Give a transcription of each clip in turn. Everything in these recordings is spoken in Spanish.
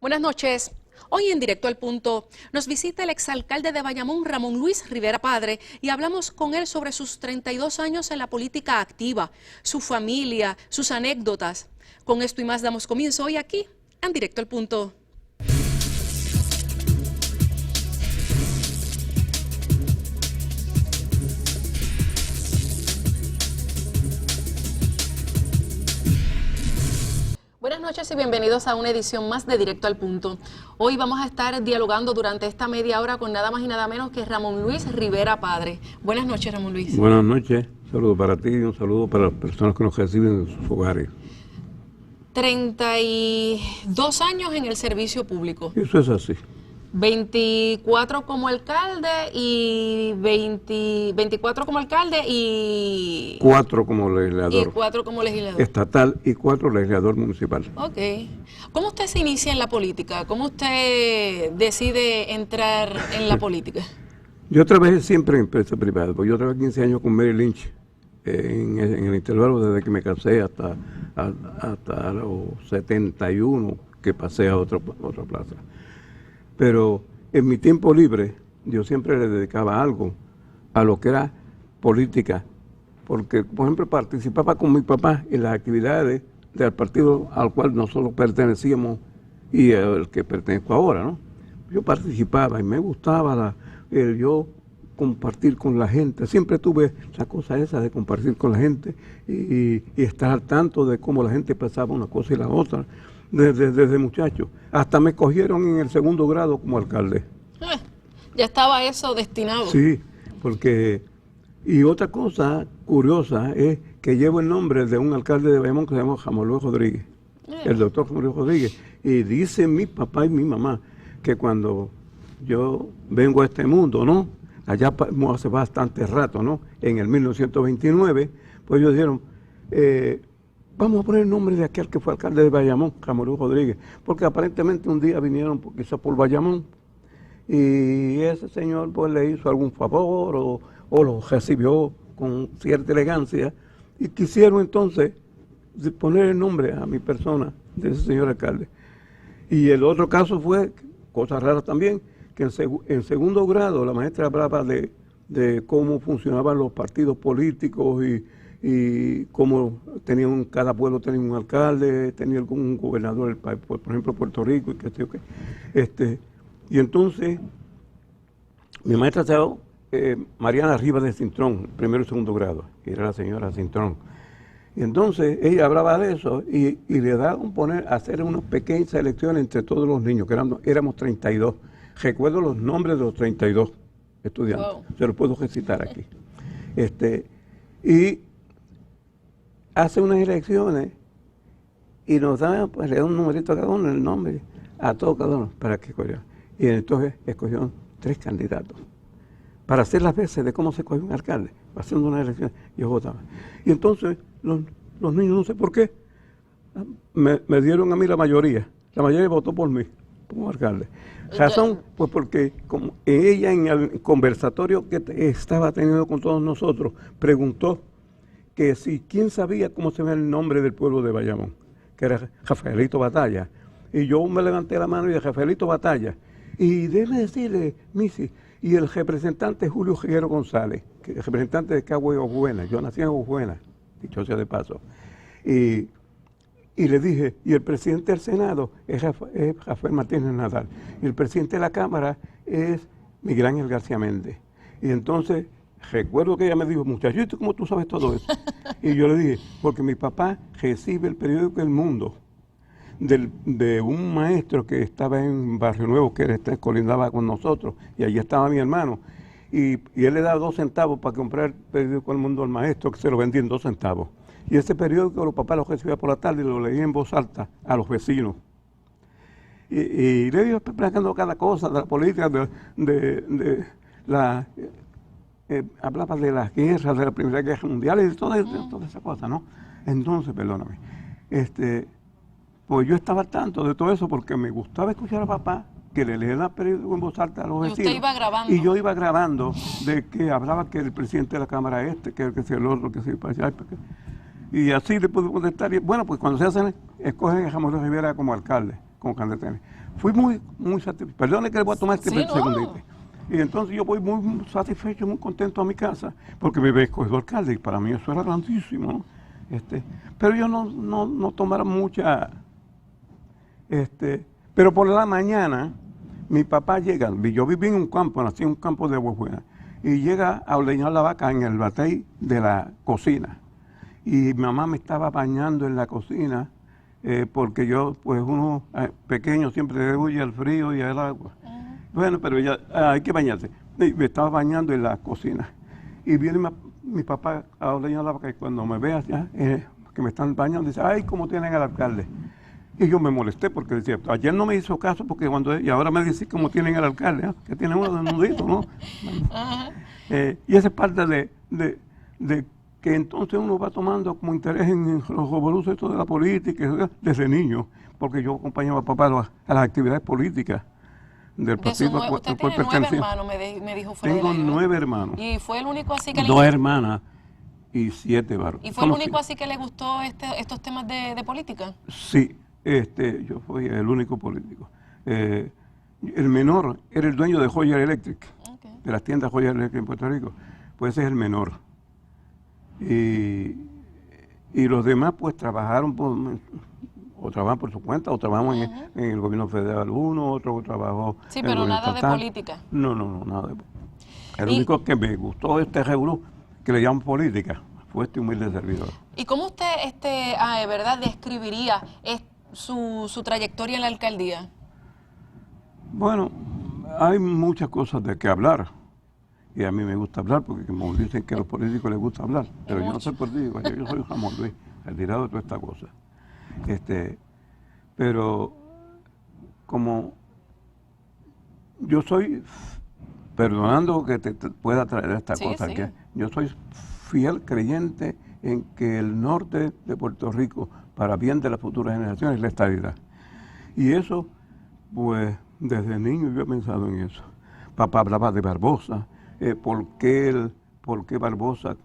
Buenas noches. Hoy en Directo al Punto nos visita el exalcalde de Bayamón, Ramón Luis Rivera Padre, y hablamos con él sobre sus 32 años en la política activa, su familia, sus anécdotas. Con esto y más damos comienzo hoy aquí en Directo al Punto. Buenas noches y bienvenidos a una edición más de Directo al Punto. Hoy vamos a estar dialogando durante esta media hora con nada más y nada menos que Ramón Luis Rivera Padre. Buenas noches, Ramón Luis. Buenas noches, un saludo para ti y un saludo para las personas que nos reciben en sus hogares. 32 años en el servicio público. Eso es así. 24 como alcalde y 24 como alcalde y 4 como legislador. Y 4 como legislador. Estatal y 4 legislador municipal. Ok. ¿Cómo usted se inicia en la política? ¿Cómo usted decide entrar en la política? Yo trabajé siempre en empresa privada, porque yo trabajé 15 años con Mary Lynch, en el intervalo desde que me casé hasta los 71, que pasé a otra plaza. Pero en mi tiempo libre yo siempre le dedicaba algo a lo que era política, porque por ejemplo participaba con mi papá en las actividades del partido al cual nosotros pertenecíamos y el que pertenezco ahora, ¿no? Yo participaba y me gustaba yo compartir con la gente. Siempre tuve la cosa esa de compartir con la gente y estar al tanto de cómo la gente pasaba una cosa y la otra. Desde muchacho. Hasta me cogieron en el segundo grado como alcalde. Ya estaba eso destinado. Sí, porque... Y otra cosa curiosa es que llevo el nombre de un alcalde de Bayamón que se llama Ramón Luis Rodríguez. El doctor Ramón Luis Rodríguez. Y dice mi papá y mi mamá que cuando yo vengo a este mundo, ¿no? Allá hace bastante rato, ¿no? En el 1929, pues ellos dijeron... vamos a poner el nombre de aquel que fue alcalde de Bayamón, Ramón Luis Rodríguez, porque aparentemente un día vinieron quizás por Bayamón y ese señor pues le hizo algún favor o lo recibió con cierta elegancia y quisieron entonces poner el nombre a mi persona de ese señor alcalde. Y el otro caso fue, cosa rara también, que en segundo grado la maestra hablaba de cómo funcionaban los partidos políticos y como cada pueblo tenía un alcalde, tenía un gobernador, por ejemplo Puerto Rico, y qué sé yo qué. Y entonces, mi maestra se llamó Mariana Rivas de Cintrón, primero y segundo grado, que era la señora Cintrón. Y entonces ella hablaba de eso y le daban hacer unas pequeñas elecciones entre todos los niños, que éramos 32. Recuerdo los nombres de los 32 estudiantes, wow. Se los puedo recitar aquí. Y hace unas elecciones y nos dan, pues le dan un numerito a cada uno, el nombre, a todo cada uno, para que escogieran. Y entonces escogieron 3 candidatos. Para hacer las veces de cómo se escogió un alcalde, haciendo una elección, yo votaba. Y entonces los niños, no sé por qué, me dieron a mí la mayoría votó por mí, como alcalde. Razón, pues porque como ella en el conversatorio que estaba teniendo con todos nosotros, preguntó que si quién sabía cómo se ve el nombre del pueblo de Bayamón, que era Rafaelito Batalla. Y yo me levanté la mano y dije, Rafaelito Batalla. Y déjeme decirle, Missy, y el representante Julio Riguero González, que el representante de Cagüey Ojuena, yo nací en Ojuena, dicho sea de paso. Y le dije, y el presidente del Senado es Rafael Martínez Nadal, y el presidente de la Cámara es Miguel Ángel García Méndez. Y entonces... recuerdo que ella me dijo, muchachito, ¿cómo tú sabes todo eso? Y yo le dije, porque mi papá recibe el periódico El Mundo de un maestro que estaba en Barrio Nuevo, que colindaba con nosotros, y allí estaba mi hermano. Y él le daba 2 centavos para comprar el periódico El Mundo al maestro, que se lo vendía en 2 centavos. Y ese periódico los papás lo recibía por la tarde y lo leía en voz alta a los vecinos. Y le iba explicando cada cosa de la política, de la... hablaba de las guerras, de la Primera Guerra Mundial y de toda esa cosa, ¿no? Entonces, perdóname, pues yo estaba al tanto de todo eso porque me gustaba escuchar a papá que le leía el periódico en voz alta a los vecinos. Y usted iba grabando. Y yo iba grabando de que hablaba que el presidente de la Cámara que el otro, que se para allá. Y así le pude contestar. Y bueno, pues cuando se hacen, escogen a Ramón Luis Rivera como alcalde. como candidato. Fui muy satisfecho. Perdone que le voy a tomar este Sí, no. segundito. Y entonces yo voy muy satisfecho, muy contento a mi casa, porque me había escogido alcalde, y para mí eso era grandísimo, ¿no? Pero yo no tomara mucha... pero por la mañana, mi papá llega, yo viví en un campo, nací en un campo de Huejuela, y llega a ordeñar la vaca en el batey de la cocina. Y mi mamá me estaba bañando en la cocina, porque yo, pues uno pequeño siempre le huye al frío y al agua. Bueno, pero ya hay que bañarse. Y me estaba bañando en la cocina. Y viene mi papá a ordeñar la vaca y cuando me ve allá, que me están bañando, dice, ay, ¿cómo tienen al alcalde? Y yo me molesté porque decía, ayer no me hizo caso porque y ahora me dice cómo tienen al alcalde, que tiene uno desnudito, ¿no? Y esa es parte de que entonces uno va tomando como interés en los revoluciones de la política desde niño, porque yo acompañaba a papá a las actividades políticas del partido. Usted tiene 9 hermanos, me dijo fuera Tengo del aire, 9 hermanos. ¿Y fue el único así que 2 hermanas y 7 varones. ¿Y fue el único así que le gustó estos temas de política? Sí, yo fui el único político. El menor era el dueño de Joya Electric, de las tiendas Joya Electric en Puerto Rico. Pues ese es el menor. Y los demás pues trabajaron o trabajan por su cuenta, o trabajamos en el gobierno federal uno, otro trabajó Sí, en el pero gobierno nada estatal. de política. No, nada de política. El único que me gustó revolú que le llaman política fue este humilde servidor. ¿Y cómo usted, verdad, describiría su trayectoria en la alcaldía? Bueno, hay muchas cosas de qué hablar. Y a mí me gusta hablar, porque como dicen que a los políticos les gusta hablar. Pero yo no soy político, yo soy Ramón Luis, el tirado de toda esta cosa. Pero como yo soy, perdonando que te pueda traer esta cosa, sí. que yo soy fiel creyente en que el norte de Puerto Rico, para bien de las futuras generaciones, es la estabilidad. Y eso, pues, desde niño yo he pensado en eso. Papá hablaba de Barbosa, ¿por qué Barbosa,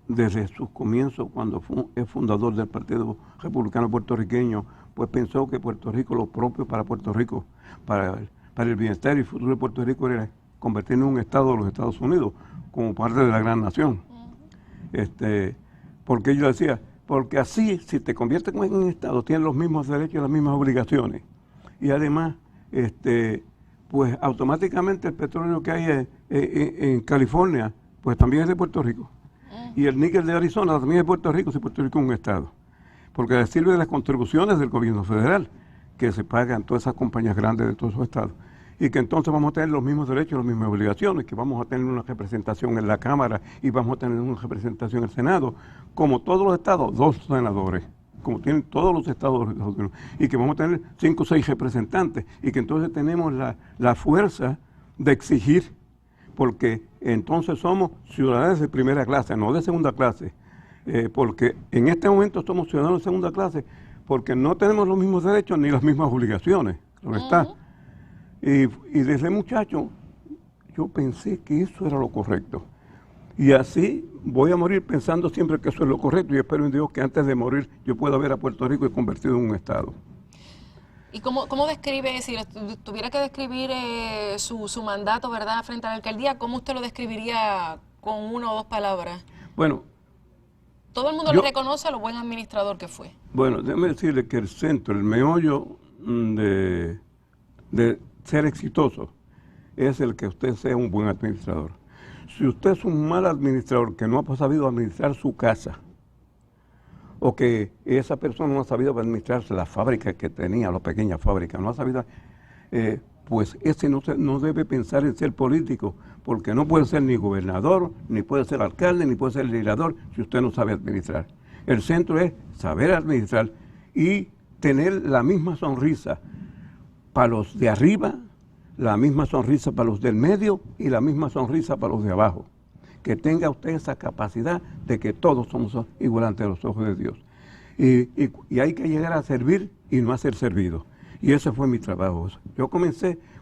desde sus comienzos, cuando es fundador del Partido Republicano Puertorriqueño, pues pensó que Puerto Rico, lo propio para Puerto Rico, para el bienestar y el futuro de Puerto Rico, era convertirnos en un estado de los Estados Unidos, como parte de la gran nación. Porque yo decía, porque así, si te conviertes en un estado, tienes los mismos derechos y las mismas obligaciones. Y además, pues automáticamente el petróleo que hay en California, pues también es de Puerto Rico. Y el níquel de Arizona también es de Puerto Rico, si Puerto Rico es un estado. Porque le sirve de las contribuciones del gobierno federal, que se pagan todas esas compañías grandes de todos esos estados. Y que entonces vamos a tener los mismos derechos y las mismas obligaciones, que vamos a tener una representación en la Cámara y vamos a tener una representación en el Senado, como todos los estados, 2 senadores, como tienen todos los estados de los Estados Unidos, y que vamos a tener 5 o 6 representantes, y que entonces tenemos la fuerza de exigir, porque entonces somos ciudadanos de primera clase, no de segunda clase, porque en este momento somos ciudadanos de segunda clase, porque no tenemos los mismos derechos ni las mismas obligaciones, ¿no está? Y desde muchacho yo pensé que eso era lo correcto. Y así voy a morir pensando siempre que eso es lo correcto y espero en Dios que antes de morir yo pueda ver a Puerto Rico y convertido en un estado. ¿Y cómo describe, si tuviera que describir su mandato, verdad, frente a la alcaldía, cómo usted lo describiría con 1 o 2 palabras? Bueno, todo el mundo le reconoce a lo buen administrador que fue. Bueno, déjeme decirle que el centro, el meollo de ser exitoso es el que usted sea un buen administrador. Si usted es un mal administrador que no ha sabido administrar su casa, o que esa persona no ha sabido administrarse la fábrica que tenía, la pequeña fábrica, no ha sabido, pues ese no debe pensar en ser político, porque no puede ser ni gobernador, ni puede ser alcalde, ni puede ser legislador si usted no sabe administrar. El centro es saber administrar y tener la misma sonrisa para los de arriba, la misma sonrisa para los del medio y la misma sonrisa para los de abajo. Que tenga usted esa capacidad de que todos somos igual ante los ojos de Dios. Y hay que llegar a servir y no a ser servido. Y ese fue mi trabajo.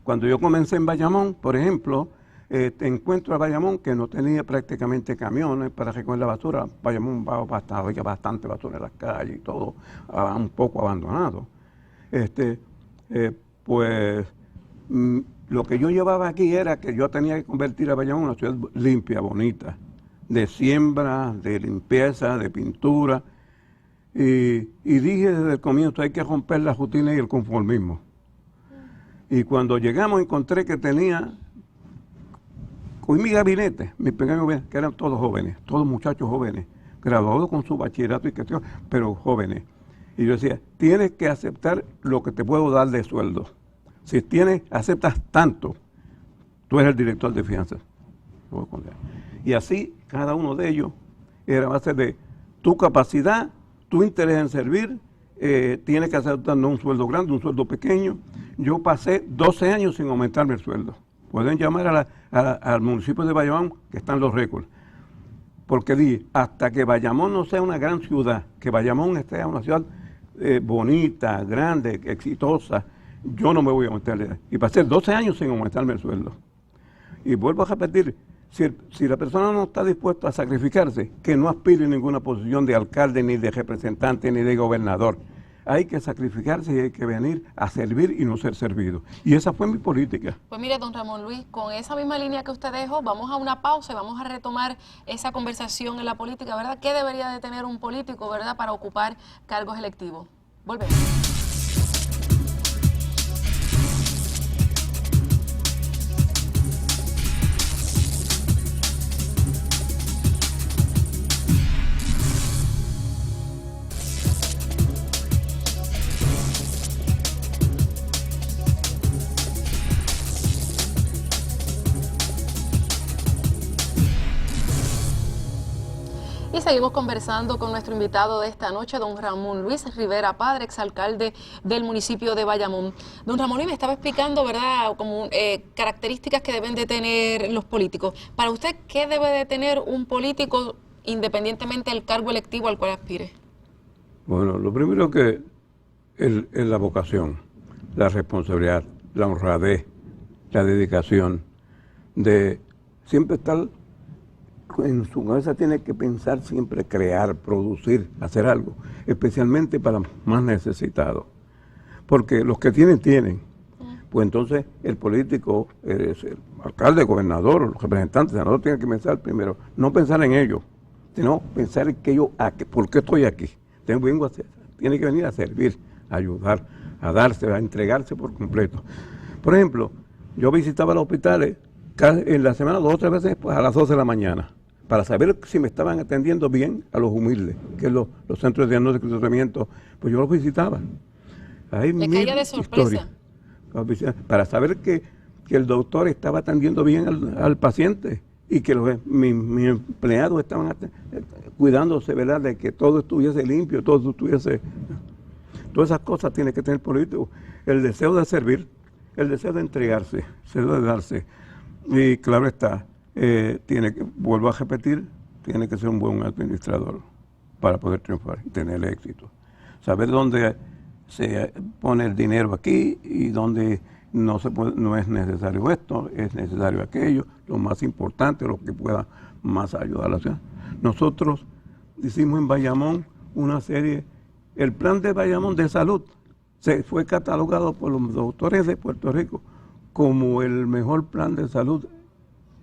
Cuando yo comencé en Bayamón, por ejemplo, te encuentro a Bayamón que no tenía prácticamente camiones para recoger la basura. Bayamón había bastante basura en las calles y todo, un poco abandonado. Pues lo que yo llevaba aquí era que yo tenía que convertir a Bayamón en una ciudad limpia, bonita, de siembra, de limpieza, de pintura. Y dije desde el comienzo, hay que romper la rutina y el conformismo. Y cuando llegamos encontré que cogí mi gabinete, mi pequeño gabinete, que eran todos jóvenes, todos muchachos jóvenes, graduados con su bachillerato y cuestión, pero jóvenes. Y yo decía, tienes que aceptar lo que te puedo dar de sueldo. Si aceptas tanto, tú eres el director de finanzas. Y así, cada uno de ellos era a base de tu capacidad, tu interés en servir, tienes que aceptar no un sueldo grande, un sueldo pequeño. Yo pasé 12 años sin aumentarme el sueldo. Pueden llamar al municipio de Bayamón, que están los récords. Porque dije, hasta que Bayamón no sea una gran ciudad, que Bayamón esté una ciudad bonita, grande, exitosa, yo no me voy a aumentarle. Y pasé 12 años sin aumentarme el sueldo. Y vuelvo a repetir, si la persona no está dispuesta a sacrificarse, que no aspire a ninguna posición de alcalde, ni de representante, ni de gobernador. Hay que sacrificarse y hay que venir a servir y no ser servido. Y esa fue mi política. Pues mire, don Ramón Luis, con esa misma línea que usted dejó, vamos a una pausa y vamos a retomar esa conversación en la política, ¿verdad? ¿Qué debería de tener un político, verdad, para ocupar cargos electivos? Volvemos. Y seguimos conversando con nuestro invitado de esta noche, don Ramón Luis Rivera Padre, exalcalde del municipio de Bayamón. Don Ramón Luis me estaba explicando, ¿verdad?, como características que deben de tener los políticos. Para usted, ¿qué debe de tener un político independientemente del cargo electivo al cual aspire? Bueno, lo primero que es la vocación, la responsabilidad, la honradez, la dedicación, de siempre estar en su cabeza, tiene que pensar siempre crear, producir, hacer algo, especialmente para los más necesitados. Porque los que tienen. Pues entonces el político, el alcalde, gobernador, los representantes, senadores tienen que pensar primero, no pensar en ellos, sino pensar en que ¿por qué estoy aquí? Tiene que venir a servir, a ayudar, a darse, a entregarse por completo. Por ejemplo, yo visitaba los hospitales en la semana 2 o 3 veces pues, a las 12 de la mañana, para saber si me estaban atendiendo bien a los humildes, que es los centros de diagnóstico y tratamiento, pues yo los visitaba. Hay ¿Le caía de sorpresa? Para saber que el doctor estaba atendiendo bien al paciente y que mis empleados estaban cuidándose, ¿verdad?, de que todo estuviese limpio, todo estuviese... Todas esas cosas tiene que tener el político. El deseo de servir, el deseo de entregarse, el deseo de darse. Y claro está, vuelvo a repetir, tiene que ser un buen administrador para poder triunfar y tener éxito. Saber dónde se pone el dinero aquí y dónde no es necesario esto, es necesario aquello, lo más importante, lo que pueda más ayudar a la ciudad. Nosotros hicimos en Bayamón una serie, el plan de Bayamón de salud se fue catalogado por los doctores de Puerto Rico como el mejor plan de salud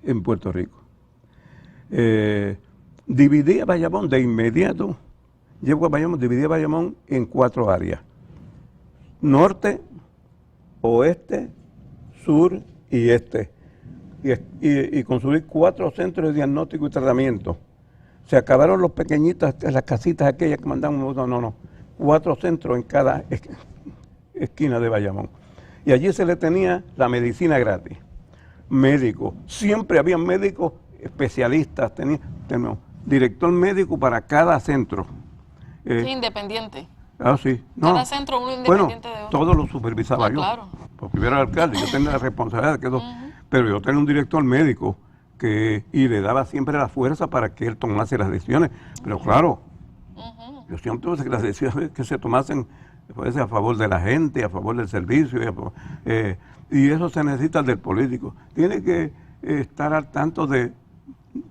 en Puerto Rico. Dividí a Bayamón de inmediato, dividí a Bayamón en 4 áreas: norte, oeste, sur y este. Y construí 4 centros de diagnóstico y tratamiento. Se acabaron los pequeñitos, las casitas aquellas que mandamos, no. 4 centros en cada esquina de Bayamón. Y allí se le tenía la medicina gratis. Médicos, siempre había médicos especialistas, teníamos director médico para cada centro. Sí, independiente. Sí. Cada centro uno independiente de otro. Todo lo supervisaba yo. Claro. Porque yo era el alcalde, yo tenía la responsabilidad de que pero yo tenía un director médico y le daba siempre la fuerza para que él tomase las decisiones. Pero claro, yo siempre tuve que las decisiones que se tomasen a favor de la gente, a favor del servicio, y eso se necesita del político. Tiene que estar al tanto de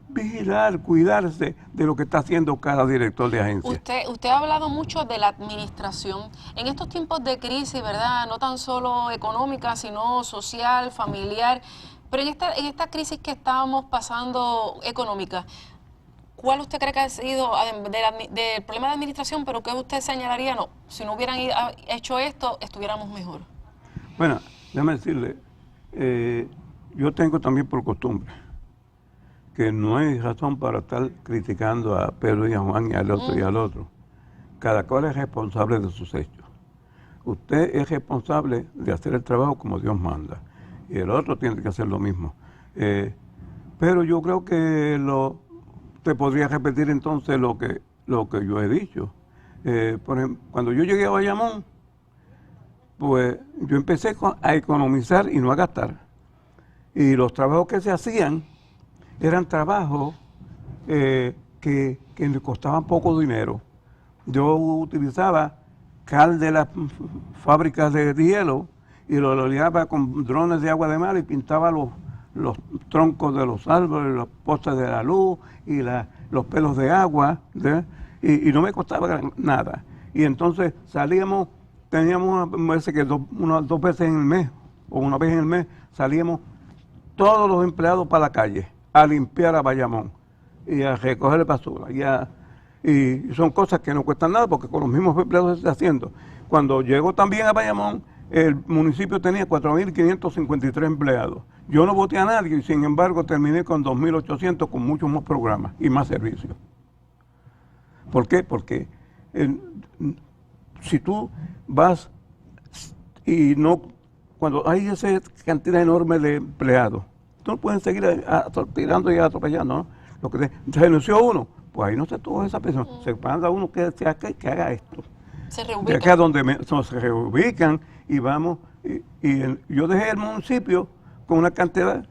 vigilar, cuidarse de lo que está haciendo cada director de agencia. Usted ha hablado mucho de la administración. En estos tiempos de crisis, ¿verdad? No tan solo económica, sino social, familiar. Pero en esta crisis que estábamos pasando económica, ¿cuál usted cree que ha sido del problema de administración? Pero ¿qué usted señalaría? No, si no hubieran hecho esto, estuviéramos mejor. Bueno, déjame decirle, yo tengo también por costumbre que no hay razón para estar criticando a Pedro y a Juan y al otro y al otro. Cada cual es responsable de sus hechos. Usted es responsable de hacer el trabajo como Dios manda y el otro tiene que hacer lo mismo. Pero yo creo que te podría repetir entonces lo que yo he dicho. Por ejemplo, cuando yo llegué a Bayamón, pues yo empecé a economizar y no a gastar. Y los trabajos que se hacían eran trabajos que me costaban poco dinero. Yo utilizaba cal de las fábricas de hielo y lo liaba con drones de agua de mar y pintaba los troncos de los árboles, los postes de la luz y los pelos de agua, y no me costaba nada. Y entonces salíamos, teníamos unas 2 veces en el mes, o una vez en el mes, salíamos todos los empleados para la calle a limpiar a Bayamón y a recoger basura. Y son cosas que no cuestan nada porque con los mismos empleados se está haciendo. Cuando llegó también a Bayamón, el municipio tenía 4.553 empleados. Yo no voté a nadie y sin embargo terminé con 2.800 con muchos más programas y más servicios. ¿Por qué? Porque si tú vas y no, cuando hay esa cantidad enorme de empleados, tú no puedes seguir tirando y atropellando, ¿no? Lo que renunció uno, pues ahí no se tuvo esa persona. Se manda uno que haga esto. Se reubican. De acá donde se reubican y vamos. Yo dejé el municipio con una cantidad,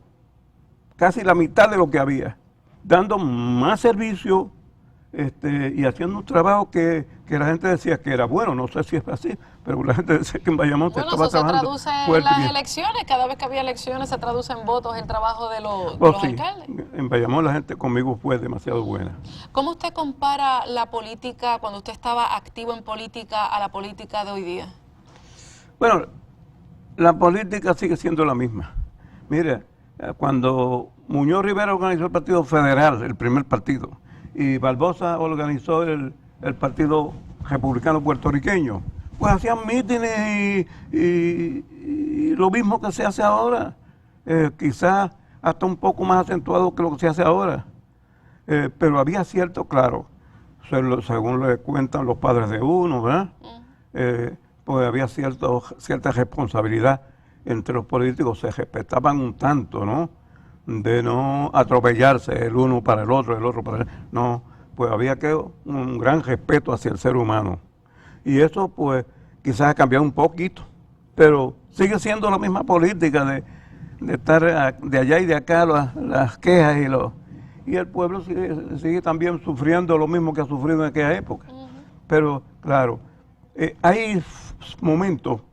casi la mitad de lo que había, dando más servicio y haciendo un trabajo que la gente decía que era bueno. No sé si es así, pero la gente decía que en Bayamón se estaba trabajando. Bueno, eso se traduce en las elecciones. Cada vez que había elecciones se traduce en votos el trabajo de los alcaldes. En Bayamón la gente conmigo fue demasiado buena. ¿Cómo usted compara la política cuando usted estaba activo en política a la política de hoy día? Bueno, la política sigue siendo la misma. Mire, cuando Muñoz Rivera organizó el Partido Federal, el primer partido, y Barbosa organizó el Partido Republicano Puertorriqueño, pues hacían mítines y lo mismo que se hace ahora, quizás hasta un poco más acentuado que lo que se hace ahora. Pero había cierto, claro, según le cuentan los padres de uno, ¿verdad? Pues había cierta responsabilidad entre los políticos, se respetaban un tanto, ¿no? De no atropellarse el uno para el otro para el... No, pues había un gran respeto hacia el ser humano. Y eso, pues, quizás ha cambiado un poquito, pero sigue siendo la misma política de estar de allá y de acá las quejas y el pueblo sigue también sufriendo lo mismo que ha sufrido en aquella época. Pero, claro, hay momentos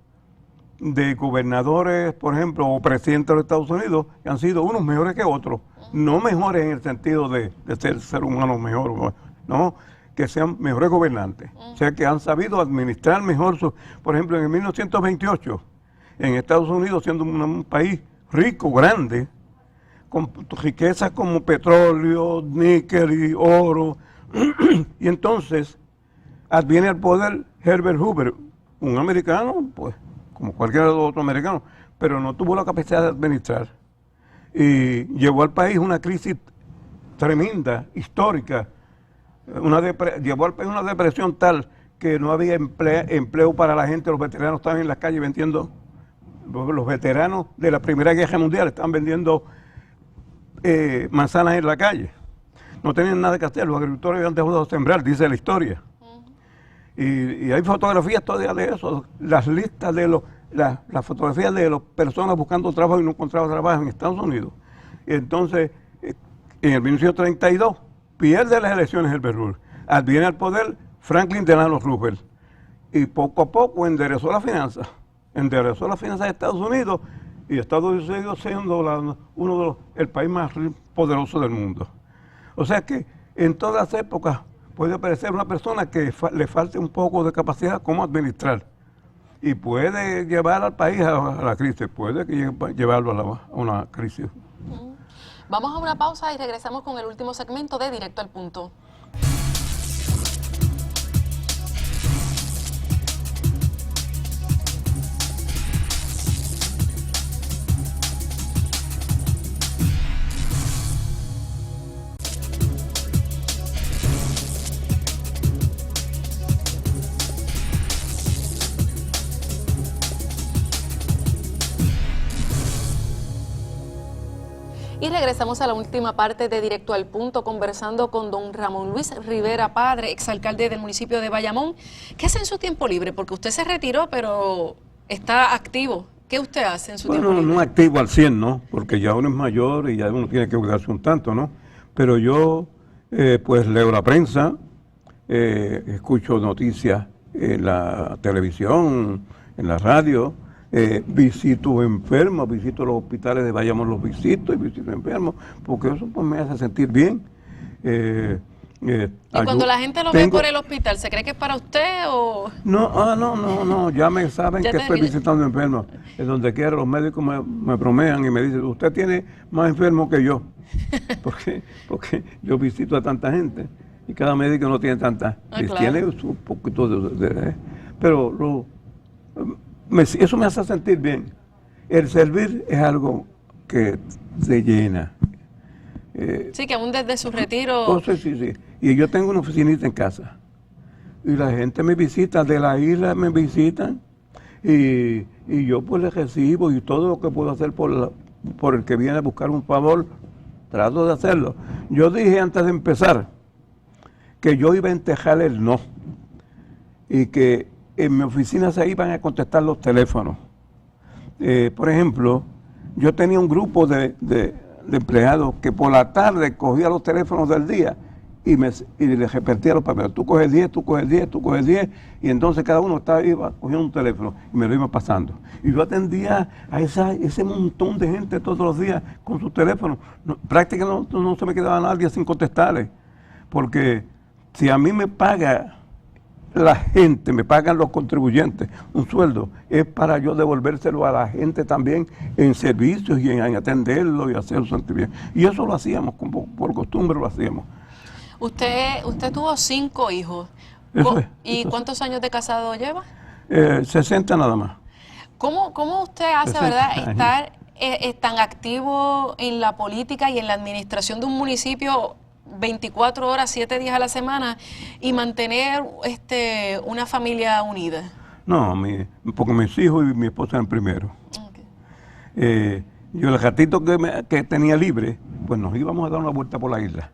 de gobernadores, por ejemplo, o presidentes de los Estados Unidos, que han sido unos mejores que otros. No mejores en el sentido de ser humano mejor, no, que sean mejores gobernantes. O sea, que han sabido administrar mejor por ejemplo, en el 1928, en Estados Unidos, siendo un país rico, grande, con riquezas como petróleo, níquel y oro, y entonces viene al poder Herbert Hoover, un americano, pues, como cualquier otro americano, pero no tuvo la capacidad de administrar. Y llevó al país una crisis tremenda, histórica. Llevó al país una depresión tal que no había empleo para la gente. Los veteranos estaban en las calles vendiendo, los veteranos de la Primera Guerra Mundial estaban vendiendo manzanas en la calle. No tenían nada que hacer, los agricultores habían dejado de sembrar, dice la historia. Y hay fotografías todavía de eso, las listas de las fotografías de las personas buscando trabajo y no encontraban trabajo en Estados Unidos. Y entonces, en el 1932, pierde las elecciones Herbert Hoover. Viene al poder Franklin Delano Roosevelt. Y poco a poco enderezó las finanzas. Enderezó las finanzas de Estados Unidos y Estados Unidos siendo el país más poderoso del mundo. O sea que en todas las épocas puede aparecer una persona que le falte un poco de capacidad como administrar y puede llevar al país a la crisis, puede llevarlo a una crisis. Vamos a una pausa y regresamos con el último segmento de Directo al Punto. Y regresamos a la última parte de Directo al Punto, conversando con don Ramón Luis Rivera Padre, exalcalde del municipio de Bayamón. ¿Qué hace en su tiempo libre? Porque usted se retiró, pero está activo. ¿Qué usted hace en su tiempo libre? Bueno, no activo al 100, ¿no? Porque ya uno es mayor y ya uno tiene que cuidarse un tanto, ¿no? Pero yo, pues, leo la prensa, escucho noticias en la televisión, en la radio, visito enfermos, visito los hospitales de Bayamón, los visito y visito enfermos, porque eso pues me hace sentir bien. Y cuando la gente lo ve por el hospital, ¿se cree que es para usted o...? No, ya me saben que estoy visitando enfermos. En donde quiera los médicos me bromean y me dicen, usted tiene más enfermos que yo. Porque yo visito a tanta gente y cada médico no tiene tanta. Claro. Tiene su poquito pero eso me hace sentir bien. El servir es algo que se llena. Sí, que aún desde su retiro... Oh, sí. Y yo tengo una oficinita en casa. Y la gente me visita, de la isla me visitan. Y yo pues les recibo y todo lo que puedo hacer por el que viene a buscar un favor, trato de hacerlo. Yo dije antes de empezar que yo iba a entejar el no. Y que en mi oficina se iban a contestar los teléfonos. Por ejemplo, yo tenía un grupo de empleados que por la tarde cogía los teléfonos del día y les repetía los papeles. Tú coges 10, tú coges 10, tú coges 10, y entonces cada uno iba cogiendo un teléfono y me lo iba pasando. Y yo atendía a ese montón de gente todos los días con sus teléfonos. Prácticamente no se me quedaba nadie sin contestarle, porque si a mí me paga la gente, me pagan los contribuyentes un sueldo, es para yo devolvérselo a la gente también en servicios y en atenderlo y hacerlo sentir bien. Y eso lo hacíamos, como por costumbre lo hacíamos. Usted tuvo 5 hijos. ¿Y cuántos años de casado lleva? 60 nada más. ¿Cómo usted hace, verdad, estar tan activo en la política y en la administración de un municipio 24 horas, 7 días a la semana y mantener una familia unida? No, porque mis hijos y mi esposa eran primero. Okay. Yo el ratito que tenía libre, pues nos íbamos a dar una vuelta por la isla.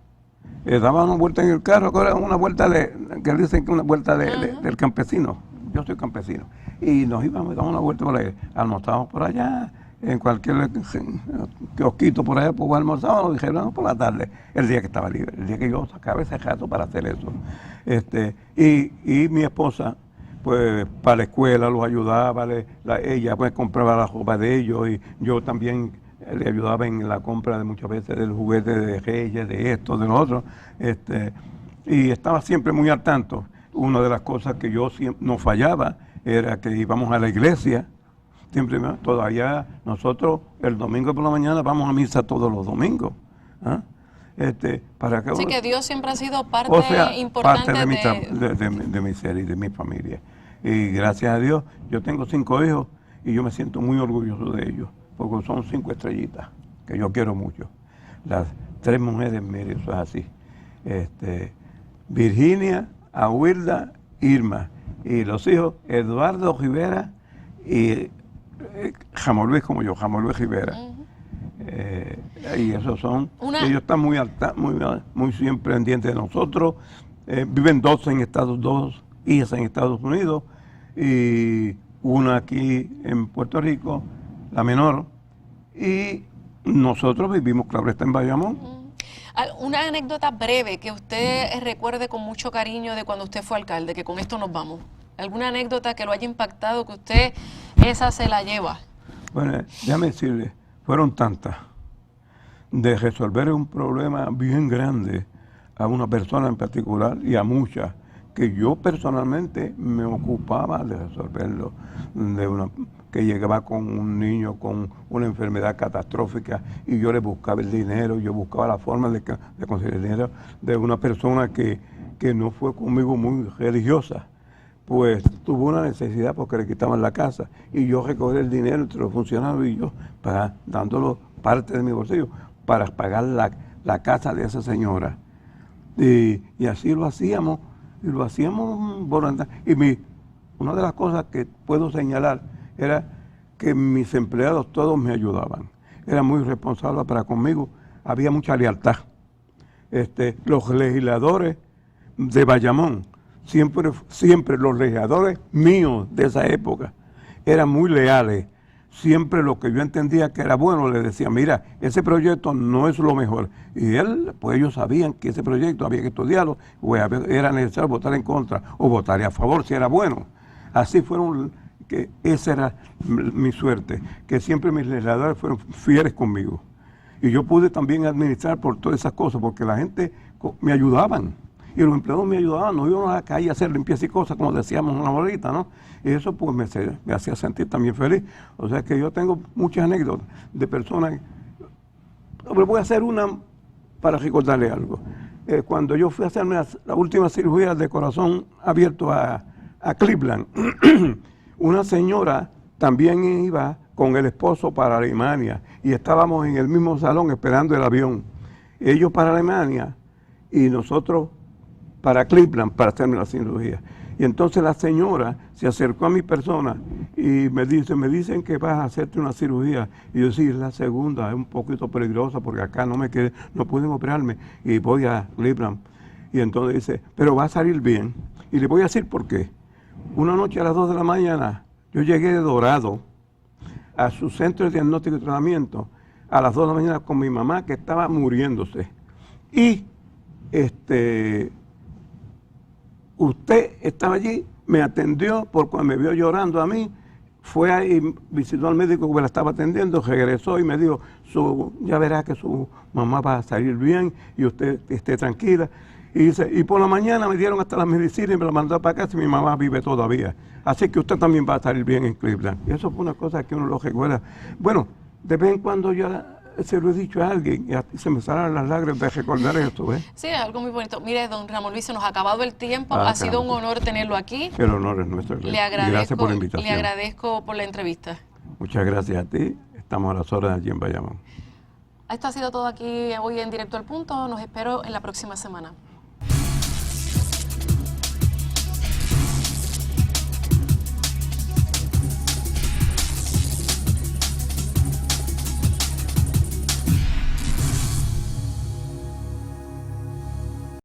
Dábamos una vuelta en el carro, que era una vuelta que dicen que una vuelta del campesino. Yo soy campesino. Y nos íbamos a dar una vuelta por la isla. Almorzábamos por allá, en cualquier kiosquito por allá, pues almorzábamos, dijeron por la tarde, el día que estaba libre, el día que yo sacaba ese rato para hacer eso. Y mi esposa, pues para la escuela los ayudaba, ella pues compraba la ropa de ellos y yo también le ayudaba en la compra de muchas veces del juguete de Reyes, de esto, de lo otro, y estaba siempre muy al tanto. Una de las cosas que yo no fallaba era que íbamos a la iglesia, siempre, todavía nosotros el domingo por la mañana vamos a misa todos los domingos. ¿Ah? Para que, sí, que Dios siempre ha sido parte parte importante de mi ser y de mi familia. Y gracias a Dios, yo tengo 5 hijos y yo me siento muy orgulloso de ellos, porque son 5 estrellitas, que yo quiero mucho. Las 3 mujeres, mire, eso es así. Virginia, Awilda, Irma. Y los hijos, Eduardo Rivera y Ramón Luis, como yo, Ramón Luis Rivera. Y esos son, ellos están muy siempre pendientes de nosotros. Viven 2 hijas en Estados Unidos y una aquí en Puerto Rico, la menor, y nosotros vivimos, claro, está en Bayamón. Una anécdota breve que usted recuerde con mucho cariño de cuando usted fue alcalde, que con esto nos vamos. ¿Alguna anécdota que lo haya impactado, que usted esa se la lleva? Bueno, déjame decirle, fueron tantas. de resolver un problema bien grande a una persona en particular y a muchas, que yo personalmente me ocupaba de resolverlo, que llegaba con un niño con una enfermedad catastrófica y yo le buscaba el dinero, yo buscaba la forma de conseguir el dinero de una persona que no fue conmigo muy religiosa, pues tuvo una necesidad porque le quitaban la casa y yo recogí el dinero entre los funcionarios y yo, dándolo parte de mi bolsillo para pagar la casa de esa señora. Y así lo hacíamos, y lo hacíamos una de las cosas que puedo señalar era que mis empleados todos me ayudaban. Era muy responsable para conmigo, había mucha lealtad. Los legisladores de Bayamón, siempre los legisladores míos de esa época eran muy leales. Siempre lo que yo entendía que era bueno, le decía, mira, ese proyecto no es lo mejor. Y pues ellos sabían que ese proyecto había que estudiarlo, o era necesario votar en contra, o votar a favor si era bueno. Así esa era mi suerte, que siempre mis legisladores fueron fieles conmigo. Y yo pude también administrar por todas esas cosas, porque la gente me ayudaban. Y los empleados me ayudaban, no íbamos a la calle a hacer limpieza y cosas, como decíamos una bolita, ¿no? Y eso pues me hacía sentir también feliz. O sea que yo tengo muchas anécdotas de personas. Pero voy a hacer una para recordarle algo. Cuando yo fui a hacerme la última cirugía de corazón abierto a Cleveland, una señora también iba con el esposo para Alemania y estábamos en el mismo salón esperando el avión. Ellos para Alemania y nosotros para Cleveland para hacerme la cirugía. Y entonces la señora se acercó a mi persona y me dicen que vas a hacerte una cirugía. Y yo sí, es la segunda, es un poquito peligrosa porque acá no pueden operarme y voy a Cleveland. Y entonces dice, pero va a salir bien. Y le voy a decir por qué. Una noche a las 2 de la mañana, yo llegué de Dorado a su centro de diagnóstico y tratamiento a las 2 de la mañana con mi mamá que estaba muriéndose. Y usted estaba allí, me atendió, por cuando me vio llorando a mí, fue ahí, visitó al médico que la estaba atendiendo, regresó y me dijo, ya verá que su mamá va a salir bien y usted esté tranquila. Y dice, y por la mañana me dieron hasta las medicinas y me la mandó para casa y mi mamá vive todavía. Así que usted también va a salir bien en Cleveland. Y eso fue una cosa que uno lo recuerda. Bueno, de vez en cuando yo se lo he dicho a alguien y se me salen las lágrimas de recordar esto, ¿ves? Sí, es algo muy bonito. Mire, don Ramón Luis, se nos ha acabado el tiempo. Ha sido un honor tenerlo aquí. El honor es nuestro. Gracias por la invitación. Le agradezco por la entrevista. Muchas gracias a ti. Estamos a las horas allí en Bayamón. Esto ha sido todo aquí hoy en Directo al Punto. Nos espero en la próxima semana.